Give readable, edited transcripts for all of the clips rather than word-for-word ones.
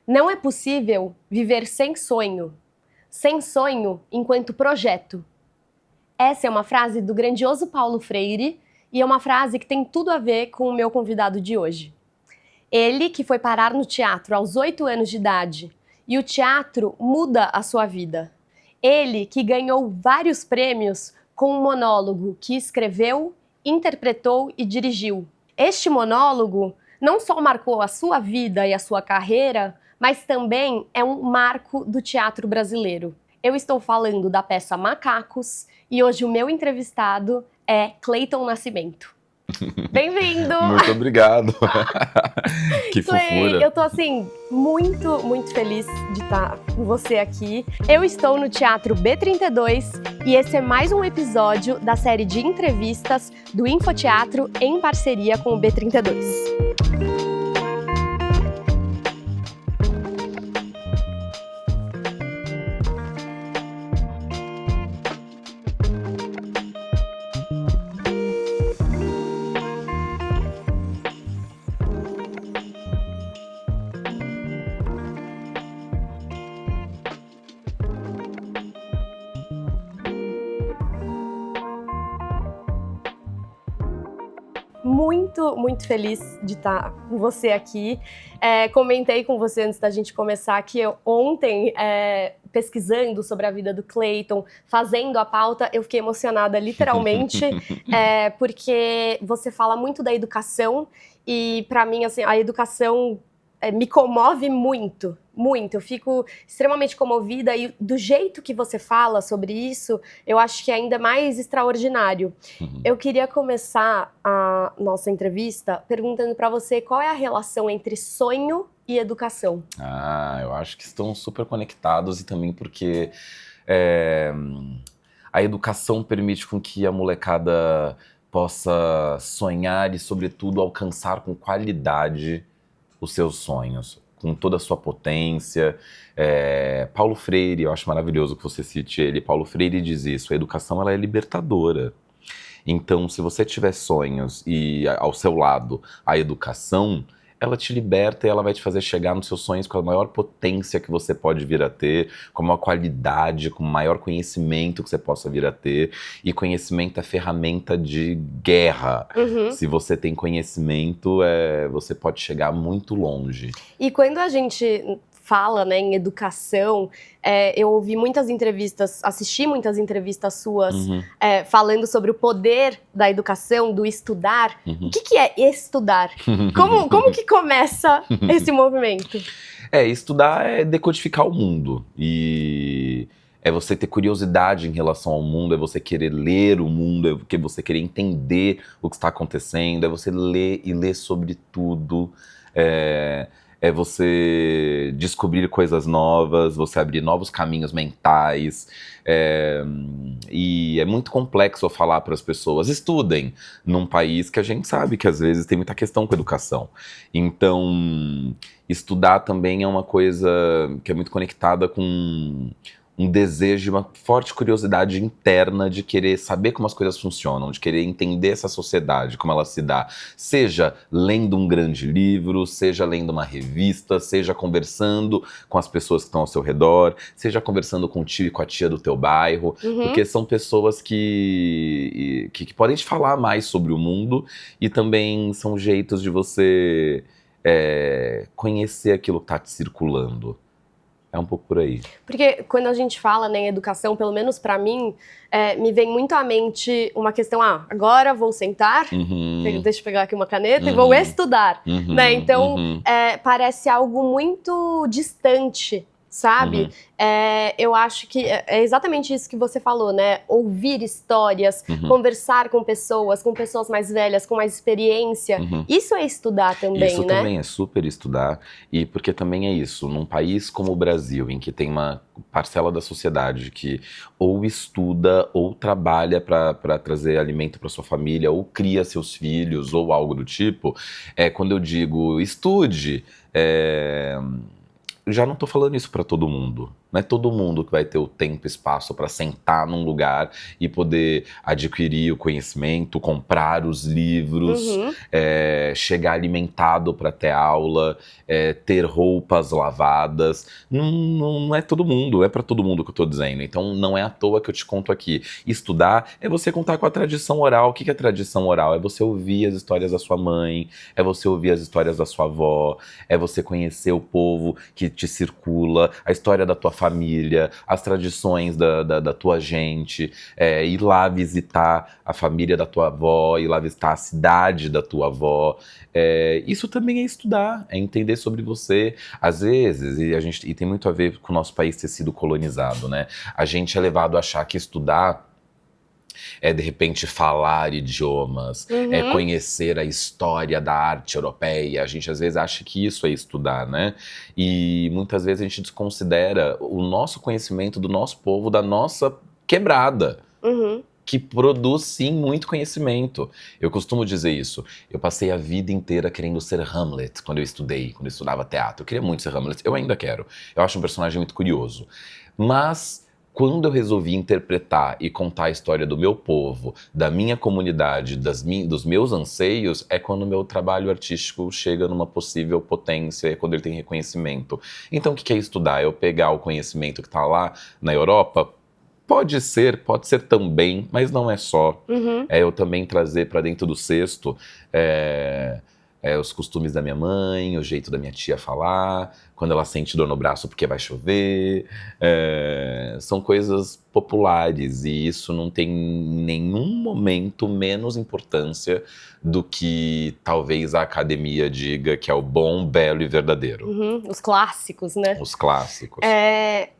Não é possível viver sem sonho enquanto projeto. Essa é uma frase do grandioso Paulo Freire e é uma frase que tem tudo a ver com o meu convidado de hoje. Ele que foi parar no teatro aos 8 anos de idade e o teatro muda a sua vida. Ele que ganhou vários prêmios com um monólogo que escreveu, interpretou e dirigiu. Este monólogo não só marcou a sua vida e a sua carreira, mas também é um marco do teatro brasileiro. Eu estou falando da peça Macacos e hoje o meu entrevistado é Cleiton Nascimento. Bem-vindo! Muito obrigado! Que fofura! Eu tô assim, muito feliz de estar com você aqui. Eu estou no Teatro B32 e esse é mais um episódio da série de entrevistas do Infoteatro em parceria com o B32. Muito feliz de estar com você aqui. Comentei com você antes da gente começar que ontem, pesquisando sobre a vida do Cleiton, fazendo a pauta, eu fiquei emocionada literalmente, porque você fala muito da educação e para mim assim, a educação me comove muito. Eu fico extremamente comovida e do jeito que você fala sobre isso, eu acho que é ainda mais extraordinário. Eu queria começar a nossa entrevista perguntando para você qual é a relação entre sonho e educação. Eu acho que estão super conectados e também porque a educação permite com que a molecada possa sonhar e, sobretudo, alcançar com qualidade os seus sonhos, com toda a sua potência. Paulo Freire, eu acho maravilhoso que você cite ele. Paulo Freire diz isso: a educação ela é libertadora. Então, se você tiver sonhos e ao seu lado a educação, ela te liberta e ela vai te fazer chegar nos seus sonhos com a maior potência que você pode vir a ter, com a maior qualidade, com o maior conhecimento que você possa vir a ter. E conhecimento é ferramenta de guerra. Se você tem conhecimento, você pode chegar muito longe. E quando a gente fala, né, em educação, eu ouvi muitas entrevistas, assisti muitas entrevistas suas, falando sobre o poder da educação, do estudar. O que é estudar? Como que começa esse movimento? Estudar é decodificar o mundo. E é você ter curiosidade em relação ao mundo, é você querer ler o mundo, é você querer entender o que está acontecendo, é você ler e ler sobre tudo. É você descobrir coisas novas, você abrir novos caminhos mentais. E é muito complexo eu falar para as pessoas: estudem, num país que a gente sabe que às vezes tem muita questão com a educação. Então, estudar também é uma coisa que é muito conectada com um desejo, uma forte curiosidade interna de querer saber como as coisas funcionam, de querer entender essa sociedade, como ela se dá. Seja lendo um grande livro, seja lendo uma revista, seja conversando com as pessoas que estão ao seu redor, seja conversando com o tio e com a tia do teu bairro, porque são pessoas que podem te falar mais sobre o mundo e também são jeitos de você conhecer aquilo que está te circulando. É um pouco por aí. Porque quando a gente fala, né, em educação, pelo menos pra mim, me vem muito à mente uma questão: agora vou sentar, deixa eu pegar aqui uma caneta e vou estudar. Né? Então, parece algo muito distante, sabe? Eu acho que é exatamente isso que você falou, né? Ouvir histórias, conversar com pessoas mais velhas, com mais experiência. Isso é estudar também, isso, né? Também é super estudar, e porque também é isso, num país como o Brasil, em que tem uma parcela da sociedade que ou estuda ou trabalha para trazer alimento para sua família, ou cria seus filhos, ou algo do tipo, quando eu digo estude, já não tô falando isso para todo mundo, Não é todo mundo que vai ter o tempo e espaço para sentar num lugar e poder adquirir o conhecimento, comprar os livros, Uhum. chegar alimentado para ter aula, ter roupas lavadas. Não é todo mundo, é para todo mundo que eu estou dizendo. Então não é à toa que eu te conto aqui. Estudar é você contar com a tradição oral. O que é tradição oral? É você ouvir as histórias da sua mãe, é você ouvir as histórias da sua avó, é você conhecer o povo que te circula, a história da tua família, as tradições da tua gente, ir lá visitar a família da tua avó, ir lá visitar a cidade da tua avó. Isso também é estudar, é entender sobre você. Às vezes, e tem muito a ver com o nosso país ter sido colonizado, né? A gente é levado a achar que estudar é de repente falar idiomas, é Uhum. conhecer a história da arte europeia. A gente às vezes acha que isso é estudar, né? E muitas vezes a gente desconsidera o nosso conhecimento do nosso povo, da nossa quebrada. Uhum. Que produz sim muito conhecimento. Eu costumo dizer isso. Eu passei a vida inteira querendo ser Hamlet quando eu estudava teatro. Eu queria muito ser Hamlet, eu ainda quero. Eu acho um personagem muito curioso. Mas quando eu resolvi interpretar e contar a história do meu povo, da minha comunidade, dos meus anseios, é quando o meu trabalho artístico chega numa possível potência, é quando ele tem reconhecimento. Então o que é estudar? É eu pegar o conhecimento que está lá na Europa. Pode ser também, mas não é só. Uhum. É eu também trazer para dentro do cesto os costumes da minha mãe, o jeito da minha tia falar, quando ela sente dor no braço porque vai chover. São coisas populares e isso não tem em nenhum momento menos importância do que talvez a academia diga que é o bom, belo e verdadeiro. Uhum. Os clássicos, né? Os clássicos.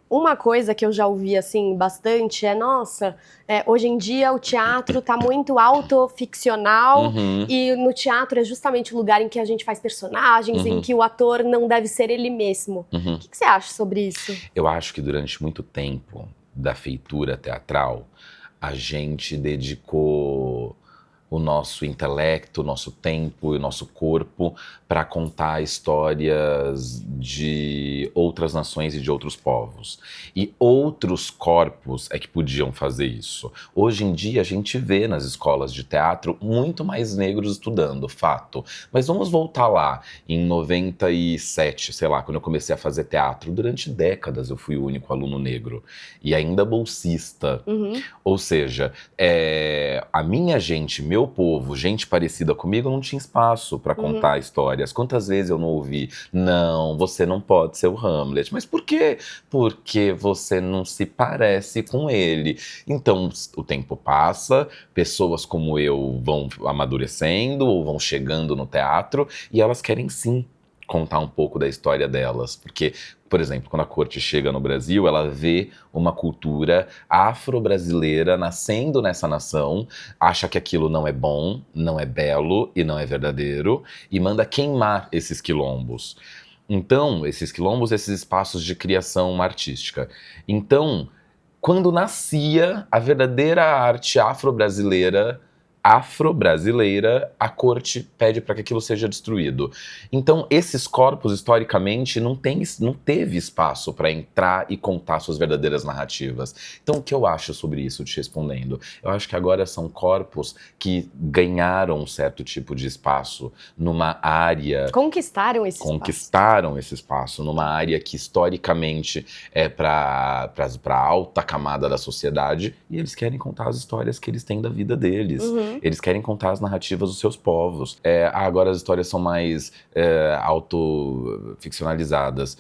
Uma coisa que eu já ouvi, assim, bastante nossa, hoje em dia o teatro tá muito autoficcional Uhum, e no teatro é justamente o lugar em que a gente faz personagens, em uhum, que o ator não deve ser ele mesmo. uhum. O que você acha sobre isso? Eu acho que durante muito tempo da feitura teatral, a gente dedicou o nosso intelecto, o nosso tempo e o nosso corpo para contar histórias de outras nações e de outros povos. E outros corpos é que podiam fazer isso. Hoje em dia a gente vê nas escolas de teatro muito mais negros estudando, fato. Mas vamos voltar lá, em 97, sei lá, quando eu comecei a fazer teatro. Durante décadas eu fui o único aluno negro e ainda bolsista. Uhum. Ou seja, a minha gente, meu povo, gente parecida comigo, não tinha espaço para Uhum. contar histórias. Quantas vezes eu não ouvi, não, você não pode ser o Hamlet. Mas por quê? Porque você não se parece com ele. Então, o tempo passa, pessoas como eu vão amadurecendo ou vão chegando no teatro e elas querem sim contar um pouco da história delas. Porque, por exemplo, quando a corte chega no Brasil, ela vê uma cultura afro-brasileira nascendo nessa nação, acha que aquilo não é bom, não é belo e não é verdadeiro, e manda queimar esses quilombos. Então, esses quilombos, esses espaços de criação artística. Então, quando nascia a verdadeira arte afro-brasileira, a corte pede para que aquilo seja destruído. Então, esses corpos, historicamente, não teve espaço para entrar e contar suas verdadeiras narrativas. Então, o que eu acho sobre isso, te respondendo? Eu acho que agora são corpos que ganharam um certo tipo de espaço numa área... Conquistaram esse espaço. Conquistaram esse espaço numa área que, historicamente, é para a alta camada da sociedade, e eles querem contar as histórias que eles têm da vida deles. Uhum. Eles querem contar as narrativas dos seus povos. Agora as histórias são mais autoficcionalizadas.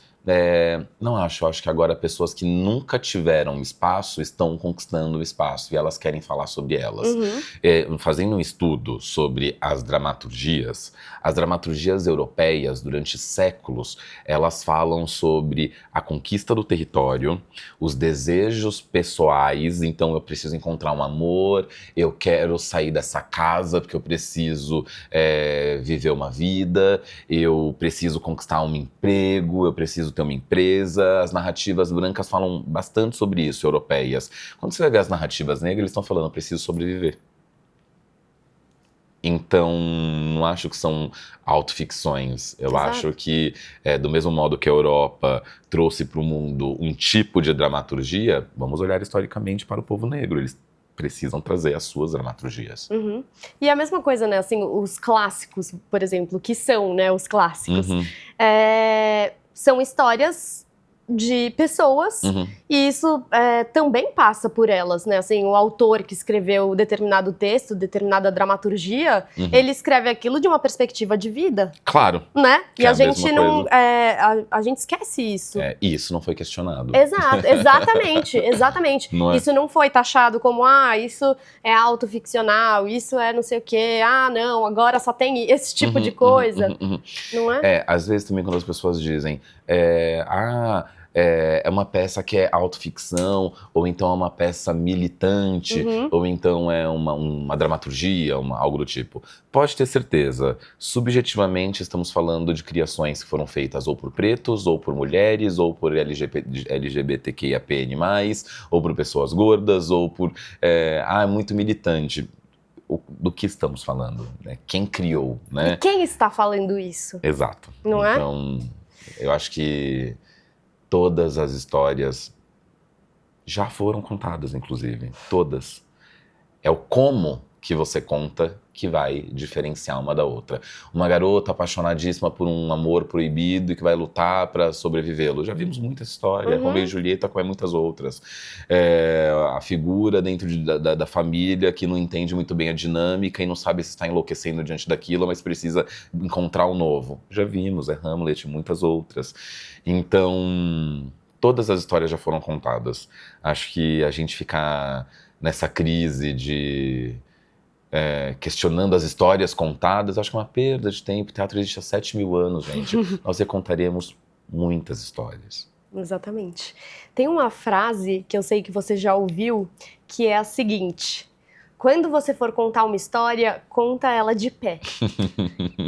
Não acho. Acho que agora pessoas que nunca tiveram espaço estão conquistando o espaço e elas querem falar sobre elas. Uhum. Fazendo um estudo sobre as dramaturgias europeias, durante séculos, elas falam sobre a conquista do território, os desejos pessoais. Então eu preciso encontrar um amor, eu quero sair dessa casa porque eu preciso viver uma vida, eu preciso conquistar um emprego, eu preciso ter uma empresa. As narrativas brancas falam bastante sobre isso, europeias. Quando você vai ver as narrativas negras, eles estão falando, eu preciso sobreviver. Então, não acho que são autoficções. Eu Exato. acho que, do mesmo modo que a Europa trouxe para o mundo um tipo de dramaturgia, vamos olhar historicamente para o povo negro. Eles precisam trazer as suas dramaturgias. Uhum. E a mesma coisa, né, assim, os clássicos, por exemplo, que são, né, os clássicos, Uhum, são histórias de pessoas, uhum, e isso também passa por elas, né, assim, o autor que escreveu determinado texto, determinada dramaturgia, uhum. ele escreve aquilo de uma perspectiva de vida, Claro, né, que e é a a gente mesma não, coisa. a gente esquece isso. E isso não foi questionado. Exato, exatamente, exatamente. Não é? Isso não foi taxado como, isso é autoficcional, isso é não sei o quê, não, agora só tem esse tipo de coisa, não é? Às vezes também quando as pessoas dizem, é uma peça que é autoficção, ou então é uma peça militante, Uhum. ou então é uma dramaturgia, algo do tipo. Pode ter certeza, subjetivamente estamos falando de criações que foram feitas ou por pretos, ou por mulheres, ou por LGBTQIAPN+, ou por pessoas gordas, ou por... é muito militante. Do que estamos falando, né? Quem criou, né? E quem está falando isso? Exato. Não é? Então, eu acho que todas as histórias já foram contadas, inclusive. Todas. É o como que você conta que vai diferenciar uma da outra. Uma garota apaixonadíssima por um amor proibido e que vai lutar para sobrevivê-lo. Já vimos muita história. Romeu e Julieta, como muitas outras. A figura dentro da família que não entende muito bem a dinâmica e não sabe se está enlouquecendo diante daquilo, mas precisa encontrar o novo. Já vimos, Hamlet e muitas outras. Então, todas as histórias já foram contadas. Acho que a gente ficar nessa crise de questionando as histórias contadas, acho que é uma perda de tempo. O teatro existe há 7.000 anos, gente. Nós recontaremos muitas histórias. Exatamente. Tem uma frase que eu sei que você já ouviu, que é a seguinte: quando você for contar uma história, conta ela de pé.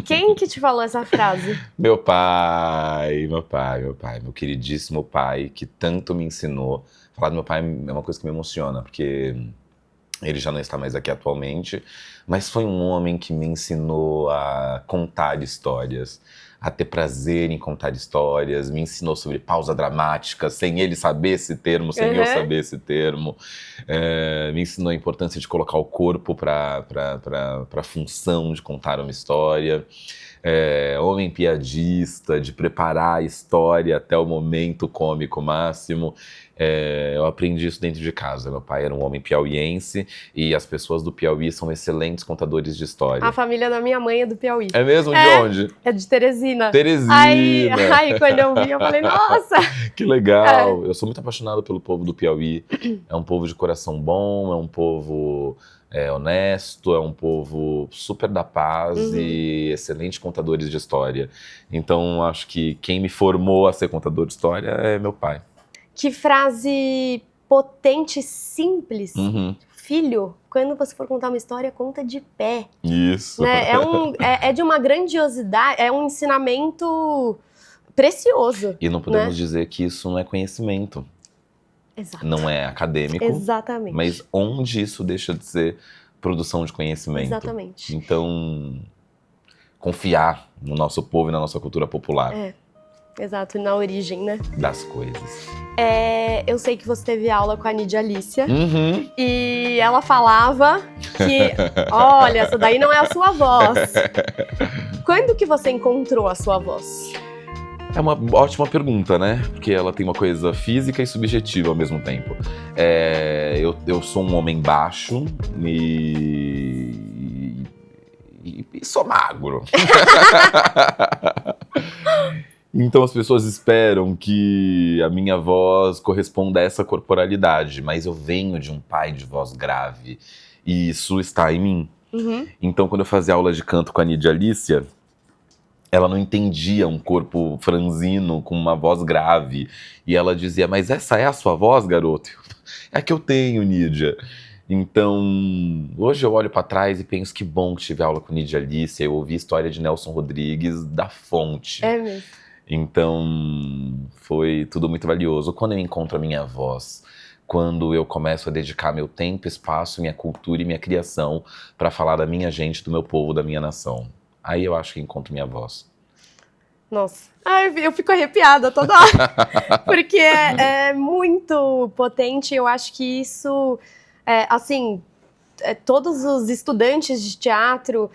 Quem que te falou essa frase? Meu pai, meu queridíssimo pai, que tanto me ensinou. Falar do meu pai é uma coisa que me emociona, porque ele já não está mais aqui atualmente, mas foi um homem que me ensinou a contar histórias, a ter prazer em contar histórias, me ensinou sobre pausa dramática, sem ele saber esse termo, sem eu saber esse termo, me ensinou a importância de colocar o corpo para a função de contar uma história. Homem piadista, de preparar a história até o momento cômico máximo. Eu aprendi isso dentro de casa. Meu pai era um homem piauiense e as pessoas do Piauí são excelentes contadores de história. A família da minha mãe é do Piauí. É mesmo? De onde? É de Teresina. Teresina! Aí quando eu vi, eu falei, nossa! Que legal! Eu sou muito apaixonado pelo povo do Piauí. É um povo de coração bom, é um povo honesto, é um povo super da paz e excelentes contadores de história. Então, acho que quem me formou a ser contador de história é meu pai. Que frase potente, simples. Filho, quando você for contar uma história, conta de pé. Isso. Né? É de uma grandiosidade, é um ensinamento precioso. E não podemos dizer que isso não é conhecimento. Exato. Não é acadêmico. Exatamente. Mas onde isso deixa de ser produção de conhecimento? Exatamente. Então, confiar no nosso povo e na nossa cultura popular. Exato, na origem, né? Das coisas. Eu sei que você teve aula com a Nidia Alicia. E ela falava que, olha, essa daí não é a sua voz. Quando que você encontrou a sua voz? É uma ótima pergunta, né? Porque ela tem uma coisa física e subjetiva ao mesmo tempo. Eu sou um homem baixo e sou magro. Então as pessoas esperam que a minha voz corresponda a essa corporalidade, mas eu venho de um pai de voz grave e isso está em mim. Então quando eu fazia aula de canto com a Nidia Alicia, ela não entendia um corpo franzino com uma voz grave. E ela dizia, mas essa é a sua voz, garoto? É a que eu tenho, Nidia. Então, hoje eu olho para trás e penso que bom que tive aula com Nidia Alicia. Eu ouvi a história de Nelson Rodrigues da fonte. É mesmo. Então, foi tudo muito valioso. Quando eu encontro a minha voz, quando eu começo a dedicar meu tempo, espaço, minha cultura e minha criação para falar da minha gente, do meu povo, da minha nação. Aí eu acho que encontro minha voz. Nossa, ai, eu fico arrepiada toda hora, porque é muito potente. Eu acho que isso, assim, todos os estudantes de teatro,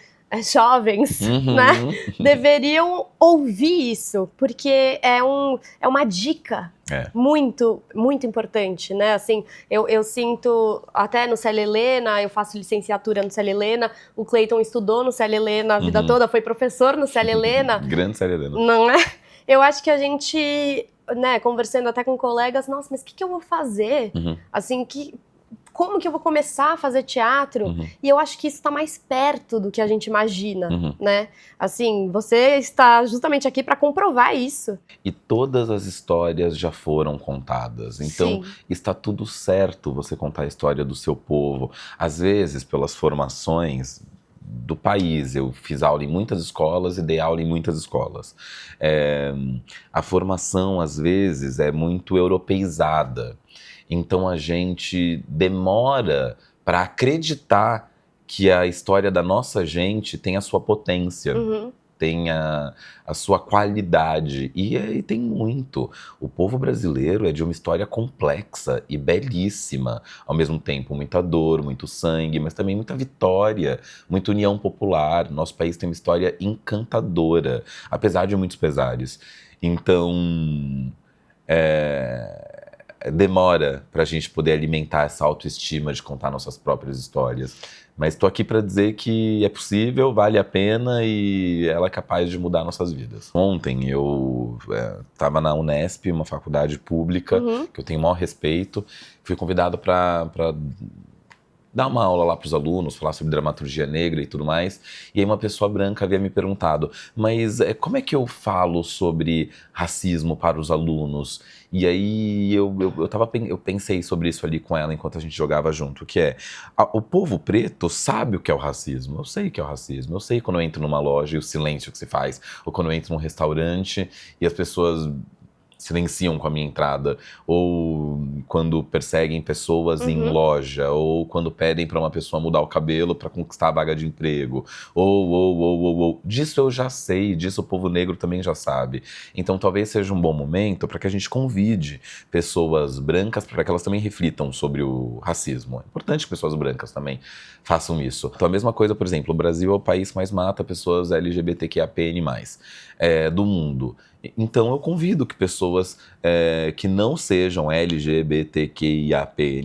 jovens, né, deveriam ouvir isso, porque é uma dica muito, muito importante, né? Assim, eu sinto, até no Célia Helena, eu faço licenciatura no Célia Helena, o Cleiton estudou no Célia Helena a vida toda, foi professor no Célia Helena. Grande Célia Helena. Não é? Eu acho que a gente, né, conversando até com colegas, nossa, mas o que eu vou fazer? Assim, como que eu vou começar a fazer teatro? E eu acho que isso está mais perto do que a gente imagina, né? Assim, você está justamente aqui para comprovar isso. E todas as histórias já foram contadas. Então, está tudo certo você contar a história do seu povo. Às vezes, pelas formações do país, eu fiz aula em muitas escolas e dei aula em muitas escolas. A formação, às vezes, é muito europeizada. Então a gente demora para acreditar que a história da nossa gente tem a sua potência, tem a sua qualidade. E aí tem muito. O povo brasileiro é de uma história complexa e belíssima. Ao mesmo tempo, muita dor, muito sangue, mas também muita vitória, muita união popular. Nosso país tem uma história encantadora, apesar de muitos pesares. Então, demora pra gente poder alimentar essa autoestima de contar nossas próprias histórias. Mas tô aqui pra dizer que é possível, vale a pena e ela é capaz de mudar nossas vidas. Ontem eu tava na Unesp, uma faculdade pública, que eu tenho o maior respeito. Fui convidado pra dar uma aula lá para os alunos, falar sobre dramaturgia negra e tudo mais. E aí uma pessoa branca havia me perguntado, mas como é que eu falo sobre racismo para os alunos? E aí eu pensei sobre isso ali com ela enquanto a gente jogava junto, que o povo preto sabe o que é o racismo. Eu sei o que é o racismo. Eu sei quando eu entro numa loja e o silêncio que se faz, ou quando eu entro num restaurante e as pessoas silenciam com a minha entrada, ou quando perseguem pessoas em loja, ou quando pedem para uma pessoa mudar o cabelo para conquistar a vaga de emprego, ou. Disso eu já sei, disso o povo negro também já sabe. Então talvez seja um bom momento para que a gente convide pessoas brancas para que elas também reflitam sobre o racismo. É importante que pessoas brancas também façam isso. Então a mesma coisa, por exemplo, o Brasil é o país que mais mata pessoas LGBTQIAPN+, do mundo. Então eu convido que pessoas que não sejam LGBTQIAPN+,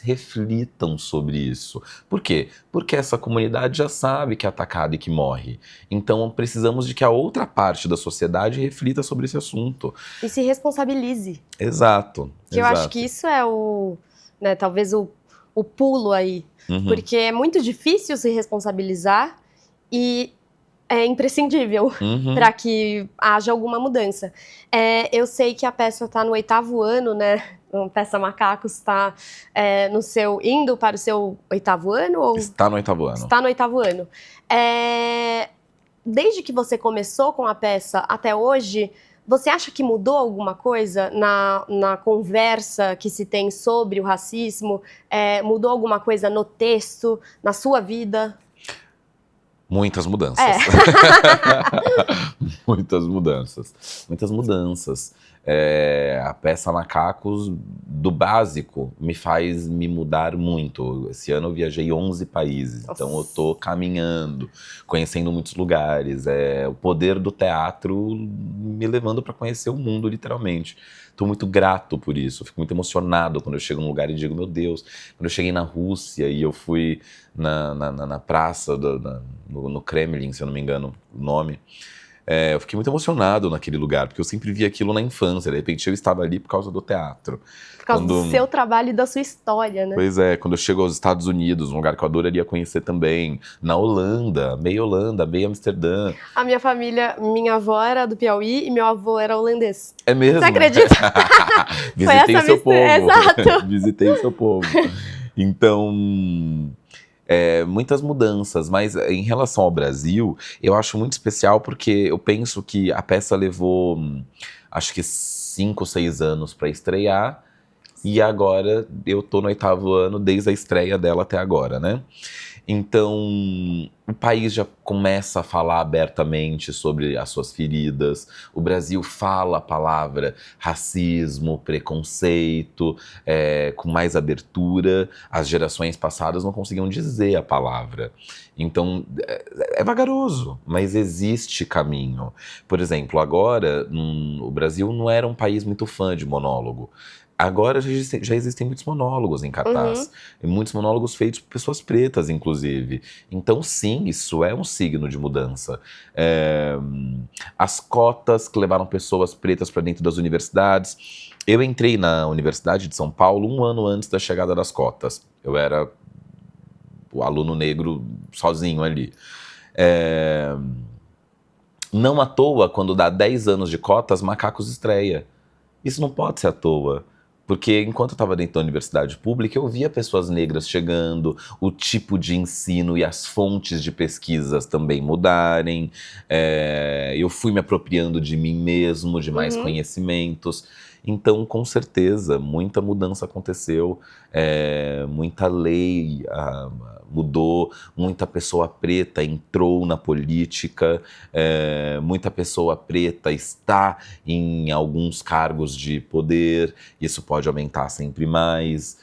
reflitam sobre isso. Por quê? Porque essa comunidade já sabe que é atacada e que morre. Então precisamos de que a outra parte da sociedade reflita sobre esse assunto. E se responsabilize. Exato. Que eu acho que isso é talvez o pulo aí. Porque é muito difícil se responsabilizar e é imprescindível para que haja alguma mudança. Eu sei que a peça está no 8º ano, né? A peça Macacos está indo para o seu 8º ano? Ou... Está no 8º ano. Está no 8º ano. Desde que você começou com a peça até hoje, você acha que mudou alguma coisa na conversa que se tem sobre o racismo? Mudou alguma coisa no texto, na sua vida? Muitas mudanças. Muitas mudanças. Muitas mudanças. A peça Macacos, do básico, me faz me mudar muito. Esse ano eu viajei 11 países, Nossa. Então eu tô caminhando, conhecendo muitos lugares. O poder do teatro me levando para conhecer o mundo, literalmente. Estou muito grato por isso, fico muito emocionado quando eu chego num lugar e digo, meu Deus, quando eu cheguei na Rússia e eu fui na praça, no Kremlin, se eu não me engano o nome, eu fiquei muito emocionado naquele lugar, porque eu sempre vi aquilo na infância, de repente eu estava ali por causa do teatro. Por causa do seu trabalho e da sua história, né? Pois é, quando eu chego aos Estados Unidos, um lugar que eu adoraria conhecer também, na Holanda, meio Amsterdã. A minha família, minha avó era do Piauí e meu avô era holandês. É mesmo? Você acredita? Visitei o seu povo. Exato. Visitei o seu povo. Então... muitas mudanças, mas em relação ao Brasil, eu acho muito especial porque eu penso que a peça levou, acho que 5 ou 6 anos para estrear. E agora eu tô no 8º ano, desde a estreia dela até agora, né? Então, o país já começa a falar abertamente sobre as suas feridas. O Brasil fala a palavra racismo, preconceito, com mais abertura. As gerações passadas não conseguiam dizer a palavra. Então, é vagaroso, mas existe caminho. Por exemplo, agora, o Brasil não era um país muito fã de monólogo. Agora já existem muitos monólogos em cartaz. E muitos monólogos feitos por pessoas pretas, inclusive. Então, sim, isso é um signo de mudança. As cotas que levaram pessoas pretas para dentro das universidades. Eu entrei na Universidade de São Paulo 1 ano antes da chegada das cotas. Eu era o aluno negro sozinho ali. Não à toa, quando dá 10 anos de cotas, Macacos estreia. Isso não pode ser à toa. Porque enquanto eu estava dentro da universidade pública, eu via pessoas negras chegando, o tipo de ensino e as fontes de pesquisas também mudarem. Eu fui me apropriando de mim mesmo, de mais conhecimentos. Então, com certeza, muita mudança aconteceu, muita lei mudou, muita pessoa preta entrou na política, muita pessoa preta está em alguns cargos de poder, isso pode aumentar sempre mais,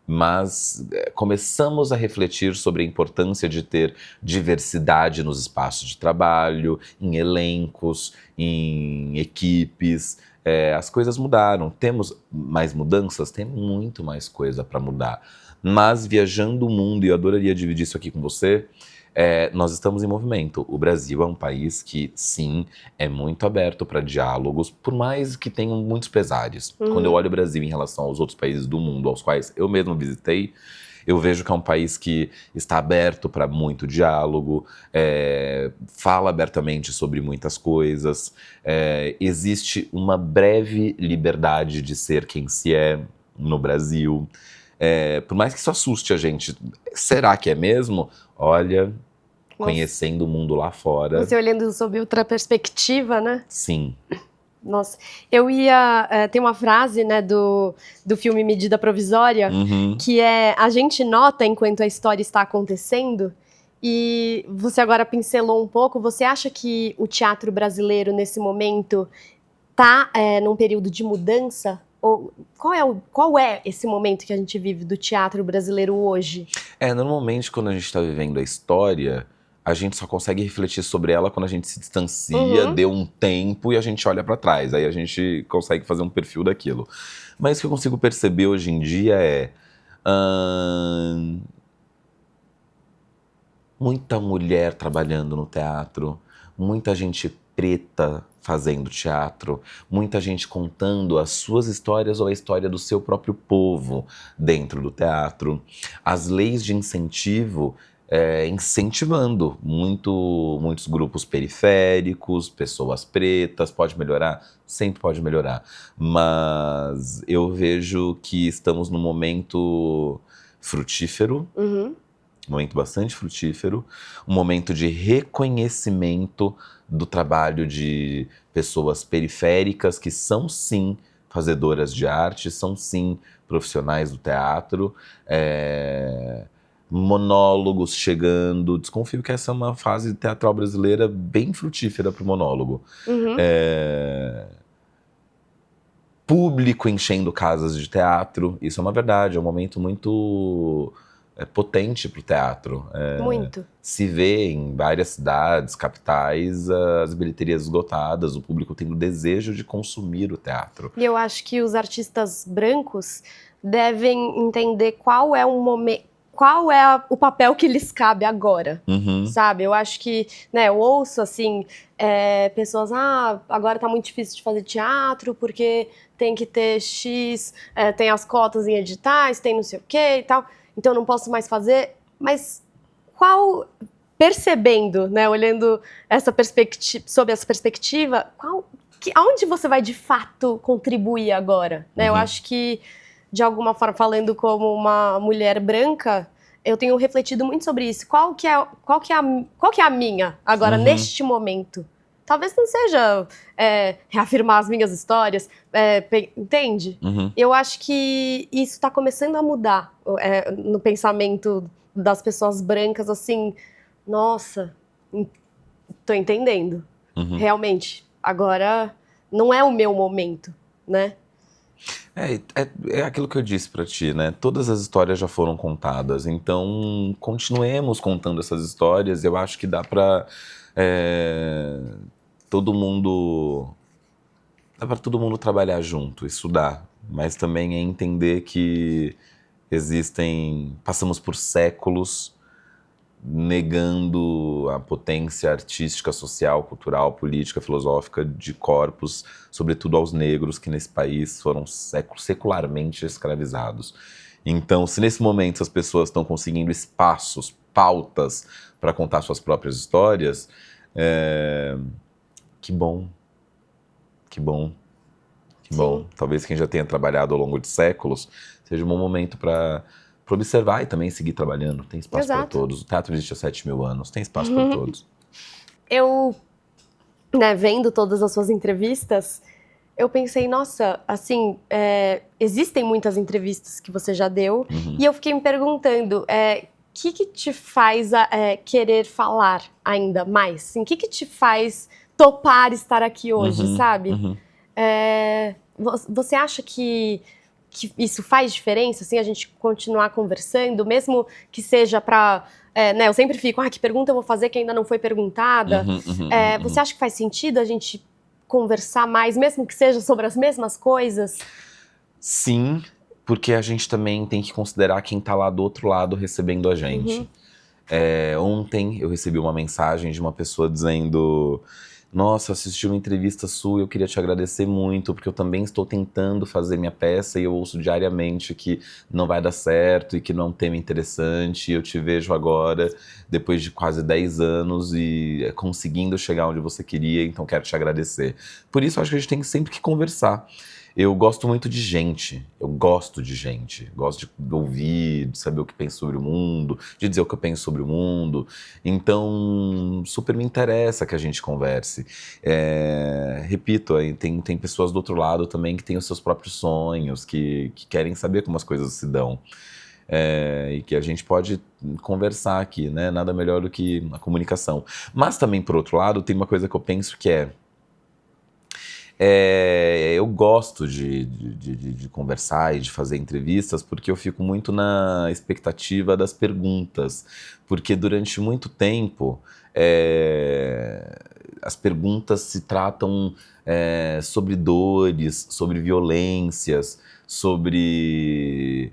mas começamos a refletir sobre a importância de ter diversidade nos espaços de trabalho, em elencos, em equipes. As coisas mudaram. Temos mais mudanças? Tem muito mais coisa para mudar. Mas viajando o mundo, e eu adoraria dividir isso aqui com você, nós estamos em movimento. O Brasil é um país que, sim, é muito aberto para diálogos, por mais que tenham muitos pesares. Quando eu olho o Brasil em relação aos outros países do mundo, aos quais eu mesmo visitei, eu vejo que é um país que está aberto para muito diálogo, fala abertamente sobre muitas coisas, existe uma breve liberdade de ser quem se é no Brasil. Por mais que isso assuste a gente, será que é mesmo? Olha, conhecendo o mundo lá fora. Você olhando sob outra perspectiva, né? Sim. Nossa, tem uma frase, né, do filme Medida Provisória, que é: a gente nota enquanto a história está acontecendo. E você agora pincelou um pouco, você acha que o teatro brasileiro, nesse momento, está num período de mudança? Ou qual é esse momento que a gente vive do teatro brasileiro hoje? Normalmente quando a gente está vivendo a história, a gente só consegue refletir sobre ela quando a gente se distancia, deu um tempo e a gente olha para trás. Aí a gente consegue fazer um perfil daquilo. Mas o que eu consigo perceber hoje em dia é muita mulher trabalhando no teatro, muita gente preta fazendo teatro, muita gente contando as suas histórias ou a história do seu próprio povo dentro do teatro. As leis de incentivo incentivando muitos grupos periféricos, pessoas pretas. Pode melhorar? Sempre pode melhorar. Mas eu vejo que estamos num momento frutífero, um momento bastante frutífero, um momento de reconhecimento do trabalho de pessoas periféricas que são sim fazedoras de arte, são sim profissionais do teatro, monólogos chegando. Desconfio que essa é uma fase teatral brasileira bem frutífera para o monólogo. Público enchendo casas de teatro, isso é uma verdade, é um momento muito potente para o teatro. Muito. Se vê em várias cidades, capitais, as bilheterias esgotadas, o público tendo desejo de consumir o teatro. E eu acho que os artistas brancos devem entender qual é o papel que lhes cabe agora, sabe? Eu acho que, né, eu ouço, assim, pessoas, agora tá muito difícil de fazer teatro, porque tem que ter X, tem as cotas em editais, tem não sei o quê e tal, então não posso mais fazer. Mas percebendo, né, olhando sob essa perspectiva, aonde você vai de fato contribuir agora? Né? Eu acho que, de alguma forma, falando como uma mulher branca, eu tenho refletido muito sobre isso. Qual que é a minha agora, neste momento? talvez não seja reafirmar as minhas histórias, entende? Eu acho que isso está começando a mudar no pensamento das pessoas brancas, assim, nossa, tô entendendo, realmente, agora não é o meu momento, né? É aquilo que eu disse pra ti, né? Todas as histórias já foram contadas, então continuemos contando essas histórias. Eu acho que dá pra todo mundo, dá pra todo mundo trabalhar junto, estudar, mas também é entender que passamos por séculos negando a potência artística, social, cultural, política, filosófica de corpos, sobretudo aos negros, que nesse país foram secularmente escravizados. Então, se nesse momento as pessoas estão conseguindo espaços, pautas para contar suas próprias histórias, que bom, que bom, que bom. Sim. Talvez quem já tenha trabalhado ao longo de séculos seja um bom momento para observar e também seguir trabalhando. Tem espaço para todos. O teatro existe há 7.000 anos, tem espaço para todos. Eu, né, vendo todas as suas entrevistas, eu pensei, nossa, assim, existem muitas entrevistas que você já deu, e eu fiquei me perguntando, que te faz querer falar ainda mais? Assim, que te faz topar estar aqui hoje, sabe? Você acha que isso faz diferença, assim, a gente continuar conversando, mesmo que seja para... né, eu sempre fico, que pergunta eu vou fazer que ainda não foi perguntada? Você acha que faz sentido a gente conversar mais, mesmo que seja sobre as mesmas coisas? Sim, porque a gente também tem que considerar quem tá lá do outro lado recebendo a gente. Ontem eu recebi uma mensagem de uma pessoa dizendo: nossa, assisti uma entrevista sua e eu queria te agradecer muito, porque eu também estou tentando fazer minha peça e eu ouço diariamente que não vai dar certo e que não é um tema interessante, e eu te vejo agora, depois de quase 10 anos e conseguindo chegar onde você queria, então quero te agradecer. Por isso, acho que a gente tem sempre que conversar. Eu gosto muito de gente, gosto de ouvir, de saber o que penso sobre o mundo, de dizer o que eu penso sobre o mundo, então super me interessa que a gente converse. Repito, tem pessoas do outro lado também que têm os seus próprios sonhos, que querem saber como as coisas se dão. E que a gente pode conversar aqui, né? Nada melhor do que a comunicação. Mas também, por outro lado, tem uma coisa que eu penso que eu gosto de conversar e de fazer entrevistas porque eu fico muito na expectativa das perguntas, porque durante muito tempo as perguntas se tratam sobre dores, sobre violências, sobre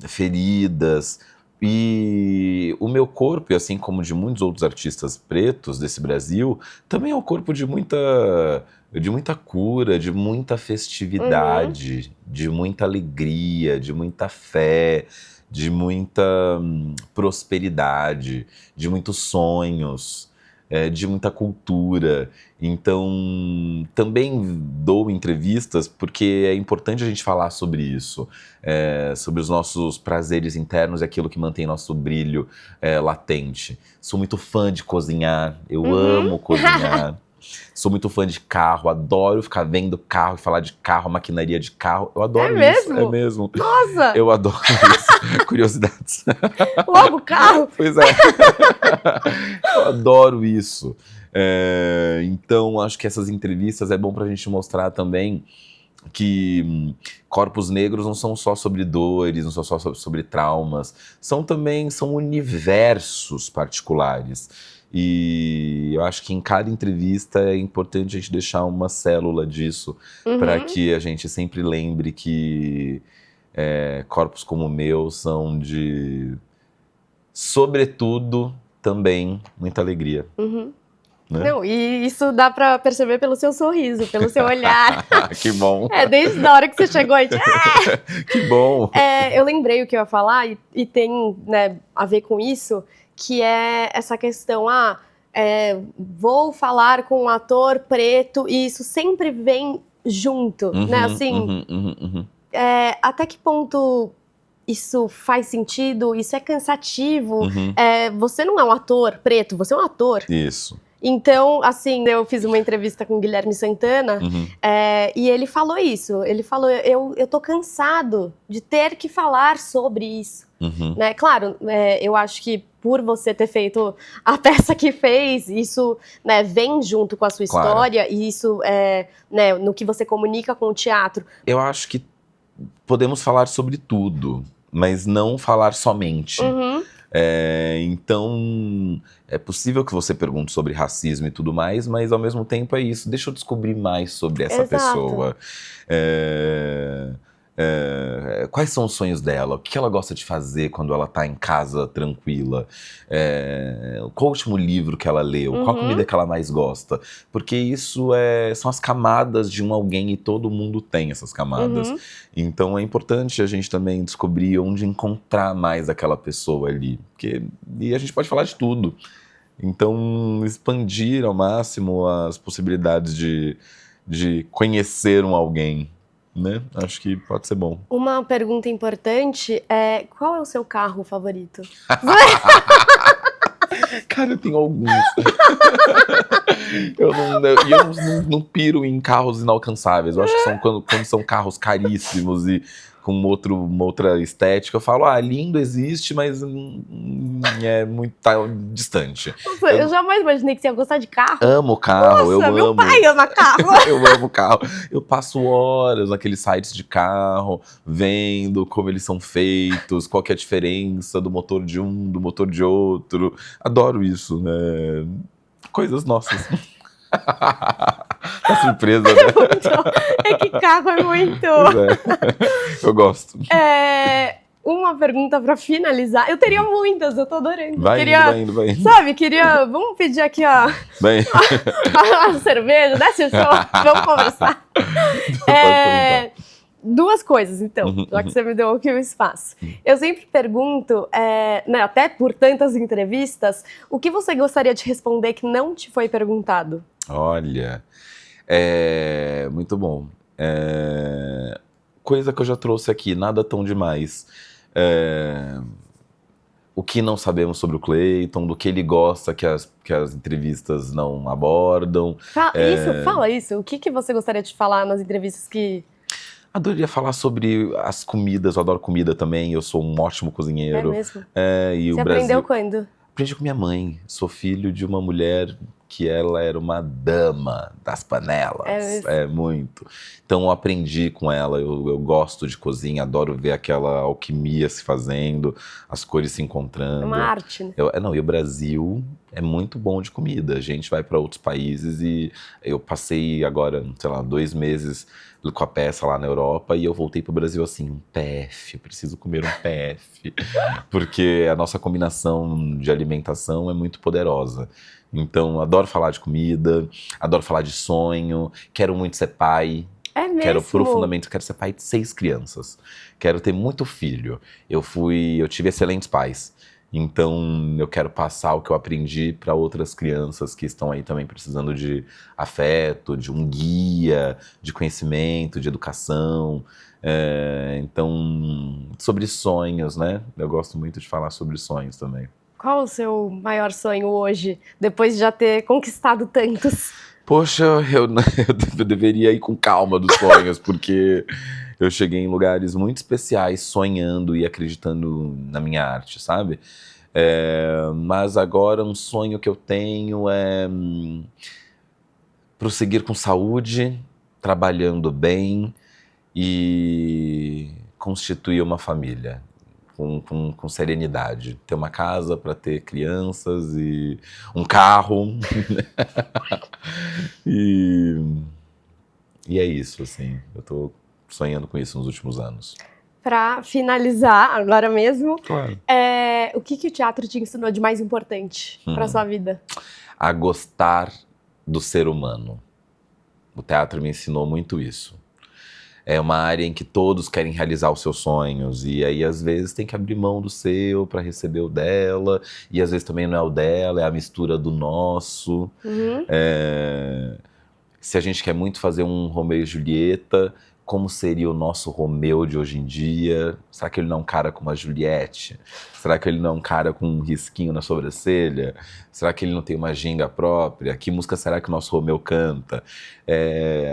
feridas. E o meu corpo, e assim como de muitos outros artistas pretos desse Brasil, também é um corpo de muita cura, de muita festividade, de muita alegria, de muita fé, de muita prosperidade, de muitos sonhos, de muita cultura. Então, também dou entrevistas porque é importante a gente falar sobre isso, sobre os nossos prazeres internos e aquilo que mantém nosso brilho latente. Sou muito fã de cozinhar, eu amo cozinhar. Sou muito fã de carro, adoro ficar vendo carro e falar de carro, maquinaria de carro. Eu adoro isso. É mesmo? Nossa! Eu adoro isso. Curiosidades. Logo carro? Pois é. Eu adoro isso. Então, acho que essas entrevistas é bom pra gente mostrar também que corpos negros não são só sobre dores, não são só sobre traumas, são universos particulares. E eu acho que em cada entrevista é importante a gente deixar uma célula disso, para que a gente sempre lembre que corpos como o meu são sobretudo, também muita alegria. Né? Não, e isso dá pra perceber pelo seu sorriso, pelo seu olhar. Que bom. Desde a hora que você chegou, a gente... Que bom. Eu lembrei o que eu ia falar e tem, né, a ver com isso, que é essa questão, vou falar com um ator preto, e isso sempre vem junto, né, assim, até que ponto isso faz sentido, isso é cansativo, você não é um ator preto, você é um ator. Isso. Então, assim, eu fiz uma entrevista com o Guilherme Santana, e ele falou isso. Ele falou, eu tô cansado de ter que falar sobre isso. Né? Claro, eu acho que por você ter feito a peça que fez, isso, né, vem junto com a sua história, e isso né, no que você comunica com o teatro. Eu acho que podemos falar sobre tudo, mas não falar somente. Então, é possível que você pergunte sobre racismo e tudo mais, mas ao mesmo tempo é isso. Deixa eu descobrir mais sobre essa pessoa. Quais são os sonhos dela? O que ela gosta de fazer quando ela tá em casa tranquila? Qual o último livro que ela leu? Qual a comida que ela mais gosta? Porque isso são as camadas de um alguém e todo mundo tem essas camadas. Então é importante a gente também descobrir onde encontrar mais aquela pessoa ali. E a gente pode falar de tudo. Então expandir ao máximo as possibilidades de conhecer um alguém. Né? Acho que pode ser bom. Uma pergunta importante é: qual é o seu carro favorito? Cara, eu tenho alguns. eu não piro em carros inalcançáveis. Eu acho que são quando são carros caríssimos e com uma outra estética. Eu falo, lindo existe, mas é muito distante. Nossa, eu jamais imaginei que você ia gostar de carro. Amo carro. Nossa, meu pai ama carro. Eu amo carro. Eu passo horas naqueles sites de carro, vendo como eles são feitos, qual que é a diferença do motor de um, do motor de outro. Adoro isso, né? Coisas nossas. Tá surpresa, né? É que carro é muito... Eu gosto. Uma pergunta pra finalizar. Eu teria muitas, eu tô adorando. Vai indo. Sabe, vamos pedir aqui a cerveja, desce o show, vamos conversar. Duas coisas, então, já que você me deu aqui o espaço. Eu sempre pergunto, né, até por tantas entrevistas, o que você gostaria de responder que não te foi perguntado? Olha, muito bom. Coisa que eu já trouxe aqui, nada tão demais. O que não sabemos sobre o Cleiton, do que ele gosta que as entrevistas não abordam. Fala isso. O que você gostaria de falar nas entrevistas que... Adoraria falar sobre as comidas, eu adoro comida também, eu sou um ótimo cozinheiro. É mesmo? E você aprendeu quando? Aprendi com minha mãe, sou filho de uma mulher que ela era uma dama das panelas, muito. Então eu aprendi com ela, eu gosto de cozinha, adoro ver aquela alquimia se fazendo, as cores se encontrando. É uma arte, né? E o Brasil é muito bom de comida, a gente vai para outros países e eu passei agora, sei lá, 2 meses com a peça lá na Europa e eu voltei pro Brasil assim, um PF, preciso comer um PF, porque a nossa combinação de alimentação é muito poderosa. Então, adoro falar de comida, adoro falar de sonho, quero muito ser pai. É mesmo? Quero ser pai de 6 crianças. Quero ter muito filho. Eu tive excelentes pais. Então, eu quero passar o que eu aprendi para outras crianças que estão aí também precisando de afeto, de um guia, de conhecimento, de educação. Então, sobre sonhos, né? Eu gosto muito de falar sobre sonhos também. Qual o seu maior sonho hoje, depois de já ter conquistado tantos? Poxa, eu deveria ir com calma dos sonhos, porque eu cheguei em lugares muito especiais sonhando e acreditando na minha arte, sabe? Mas agora um sonho que eu tenho é prosseguir com saúde, trabalhando bem e constituir uma família. Com serenidade. Ter uma casa para ter crianças e um carro. e é isso, assim. Eu tô sonhando com isso nos últimos anos. Para finalizar, agora mesmo, claro. O que o teatro te ensinou de mais importante para sua vida? A gostar do ser humano. O teatro me ensinou muito isso. É uma área em que todos querem realizar os seus sonhos, e aí às vezes tem que abrir mão do seu para receber o dela, e às vezes também não é o dela, é a mistura do nosso. Se a gente quer muito fazer um Romeu e Julieta, como seria o nosso Romeu de hoje em dia? Será que ele não é um cara com uma Juliette? Será que ele não é um cara com um risquinho na sobrancelha? Será que ele não tem uma ginga própria? Que música será que o nosso Romeu canta?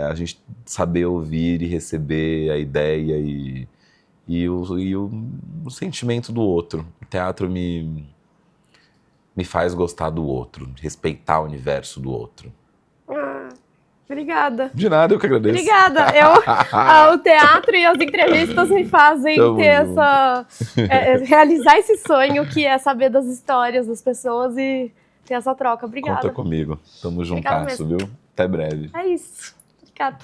A gente saber ouvir e receber a ideia e o sentimento do outro. O teatro me faz gostar do outro, respeitar o universo do outro. Obrigada. De nada, eu que agradeço. Obrigada. O teatro e as entrevistas me fazem realizar esse sonho que é saber das histórias das pessoas e ter essa troca. Obrigada. Conta comigo. Tamo juntasso, viu? Até breve. É isso. Obrigada.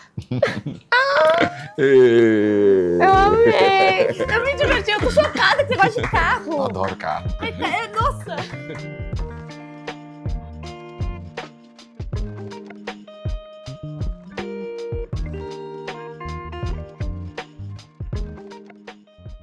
Eu amei. Eu me diverti. Eu tô chocada que você gosta de carro. Eu adoro carro. Nossa.